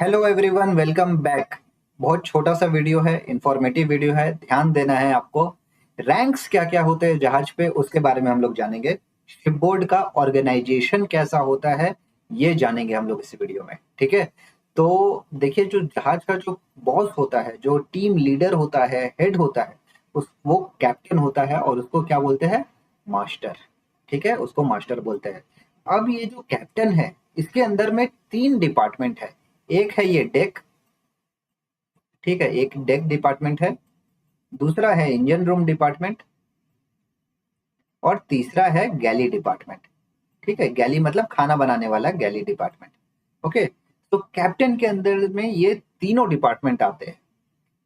Hello everyone, welcome back. बहुत छोटा सा वीडियो है, इंफॉर्मेटिव वीडियो है। ध्यान देना है आपको। रैंक्स क्या क्या होते हैं जहाज पे, उसके बारे में हम लोग जानेंगे। शिपबोर्ड का ऑर्गेनाइजेशन कैसा होता है, ये जानेंगे हम लोग इस वीडियो में। ठीक है। तो देखिए, जो जहाज का जो बॉस होता है, जो टीम लीडर होता है, हेड होता है, उस वो कैप्टन होता है और उसको क्या बोलते हैं? मास्टर। ठीक है, उसको मास्टर बोलते हैं। अब ये जो कैप्टन है, इसके अंदर में 3 डिपार्टमेंट है। एक है ये डेक। ठीक है, एक डेक डिपार्टमेंट है। दूसरा है इंजन रूम डिपार्टमेंट। और तीसरा है गैली डिपार्टमेंट। ठीक है, गैली मतलब खाना बनाने वाला गैली डिपार्टमेंट। ओके। तो कैप्टन के अंदर में ये तीनों डिपार्टमेंट आते हैं।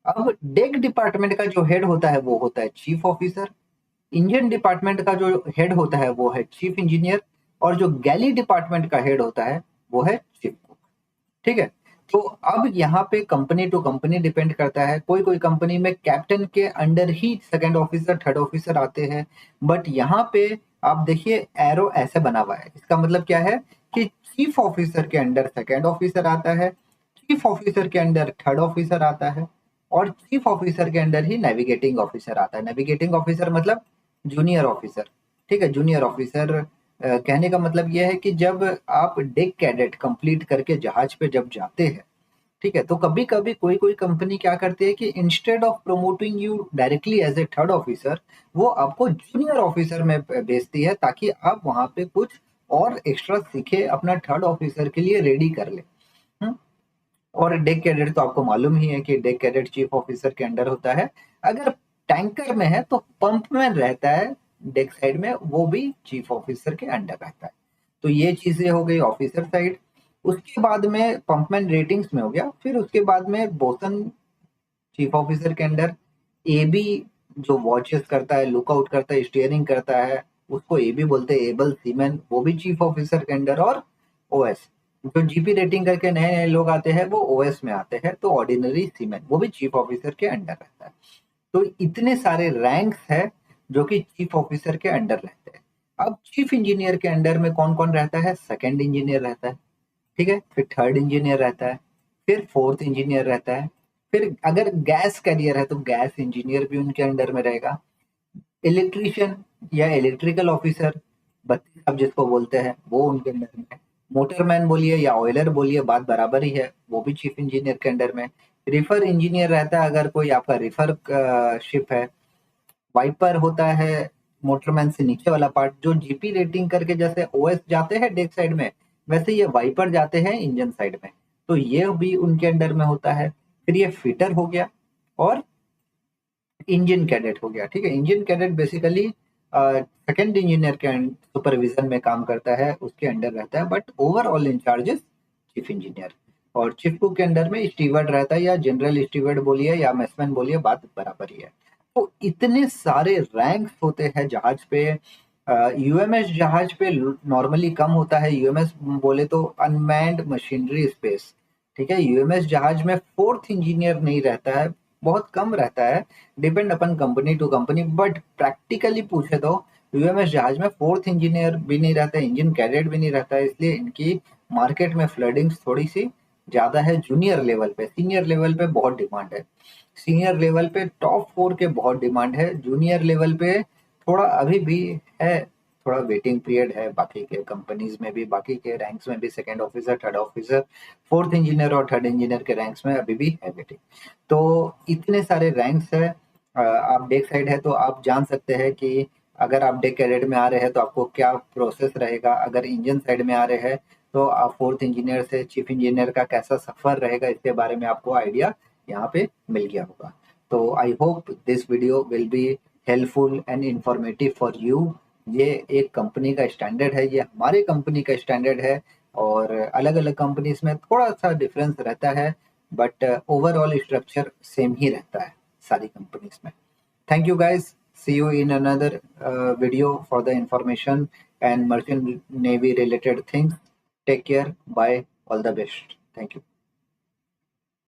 अब डेक डिपार्टमेंट का जो हेड होता है वो होता है चीफ ऑफिसर। इंजन डिपार्टमेंट का जो हेड होता है वो है चीफ इंजीनियर। और जो गैली डिपार्टमेंट का हेड होता है वो है चीफ कुक। ठीक है। तो अब यहाँ पे कंपनी टू कंपनी डिपेंड करता है। कोई कोई कंपनी में कैप्टन के अंडर ही सेकंड ऑफिसर, थर्ड ऑफिसर आते हैं। बट यहाँ पे आप देखिए, एरो ऐसे बना हुआ है। इसका मतलब क्या है कि चीफ ऑफिसर के अंडर सेकंड ऑफिसर आता है, चीफ ऑफिसर के अंडर थर्ड ऑफिसर आता है, और चीफ ऑफिसर के अंडर ही नेविगेटिंग ऑफिसर आता है। नेविगेटिंग ऑफिसर मतलब जूनियर ऑफिसर। ठीक है, जूनियर ऑफिसर। कहने का मतलब यह है कि जब आप डेक कैडेट कंप्लीट करके जहाज पे जब जाते हैं, ठीक है, तो कभी कभी कोई कोई कंपनी क्या करती है कि instead of promoting you directly as a third officer, वो आपको जूनियर ऑफिसर में भेजती है ताकि आप वहां पे कुछ और एक्स्ट्रा सीखे, अपना थर्ड ऑफिसर के लिए रेडी कर ले। हम्म? और डेक कैडेट तो आपको मालूम ही है कि डेक कैडेट चीफ ऑफिसर के अंडर होता है। अगर टैंकर में है तो पंप में रहता है, डेक साइड में, वो भी चीफ ऑफिसर के अंडर रहता है। तो ये चीजें हो गई ऑफिसर साइड। उसके बाद में पंपमैन रेटिंग्स में हो गया। फिर उसके बाद में बोसन चीफ ऑफिसर के अंडर। एबी जो वॉचेस करता है, लुकआउट करता है, स्टीयरिंग करता है, उसको एबी बोलते हैं, एबल सीमैन, वो भी चीफ ऑफिसर के अंडर। और ओएस जो जीपी रेटिंग करके नए नए लोग आते हैं वो ओएस में आते हैं, तो ऑर्डिनरी सीमैन वो भी चीफ ऑफिसर के अंडर रहता है। तो इतने सारे रैंक्स है जो कि चीफ ऑफिसर के अंडर रहते हैं। अब चीफ इंजीनियर के अंडर में कौन कौन रहता है? सेकंड इंजीनियर रहता है। ठीक है, फिर थर्ड इंजीनियर रहता है, फिर फोर्थ इंजीनियर रहता है, फिर अगर गैस कैरियर है तो गैस इंजीनियर भी उनके अंडर में रहेगा। इलेक्ट्रिशियन या इलेक्ट्रिकल ऑफिसर, बत्ती साहब जिसको बोलते हैं, वो उनके अंडर में है। मोटरमैन बोलिए या ऑयलर बोलिए, बात बराबर ही है, वो भी चीफ इंजीनियर के अंडर में। रिफर इंजीनियर रहता है अगर कोई आपका रिफर शिप है। वाइपर होता है मोटरमैन से नीचे वाला पार्ट, जो जीपी रेटिंग करके जैसे ओएस जाते हैं डेक साइड में, वैसे ये वाइपर जाते हैं इंजन साइड में। तो ये भी उनके अंडर में होता है। फिर ये फिटर हो गया। और इंजन कैडेट हो गया। ठीक है, engine cadet basically second engineer के सुपरविजन में काम करता है, उसके अंडर रहता है, but overall incharges chief engineer. और चीफ कुक के अंडर में स्टीवर्ड रहता है, या जनरल स्टीवर्ड बोलिए या मेसमैन बोलिए, बात बराबर ही है। तो इतने सारे रैंक्स होते हैं जहाज पे। यूएमएस जहाज पे नॉर्मली कम होता है। यूएमएस बोले तो अनमैन्ड मशीनरी स्पेस। ठीक है, यूएमएस जहाज में फोर्थ इंजीनियर नहीं रहता है, बहुत कम रहता है। Depend upon company to company, but practically पूछे तो यूएमएस जहाज में फोर्थ इंजीनियर भी नहीं रहता है, इंजन कैडेट भी नहीं रहता है। इसलिए इनकी मार्केट में फ्लडिंग्स थोड़ी सी ज्यादा है। जूनियर लेवल पे, सीनियर लेवल पे बहुत डिमांड है। सीनियर लेवल पे टॉप 4 के बहुत डिमांड है। जूनियर लेवल पे थोड़ा अभी भी है, थोड़ा वेटिंग पीरियड है। बाकी के कंपनीज में भी, बाकी के रैंक्स में भी second officer, third officer, fourth engineer और थर्ड इंजीनियर के रैंक्स में अभी भी है वेटिंग। तो इतने सारे रैंक्स है। आप डेक साइड है तो आप जान सकते हैं कि अगर आप डेक कैडेट में आ रहे हैं तो आपको क्या प्रोसेस रहेगा। अगर इंजन साइड में आ रहे हैं तो आप फोर्थ इंजीनियर से चीफ इंजीनियर का कैसा सफर रहेगा, इसके बारे में आपको आइडिया यहाँ पे मिल गया होगा। तो I hope this video will be helpful and informative for you. ये एक कंपनी का स्टैंडर्ड है, ये हमारे कंपनी का स्टैंडर्ड है। और अलग अलग कंपनीज में थोड़ा सा डिफरेंस रहता है, बट ओवरऑल स्ट्रक्चर सेम ही रहता है सारी कंपनीज में। Thank you guys, see you in another video for the information and merchant navy related things. Take care, bye, all the best. Thank you.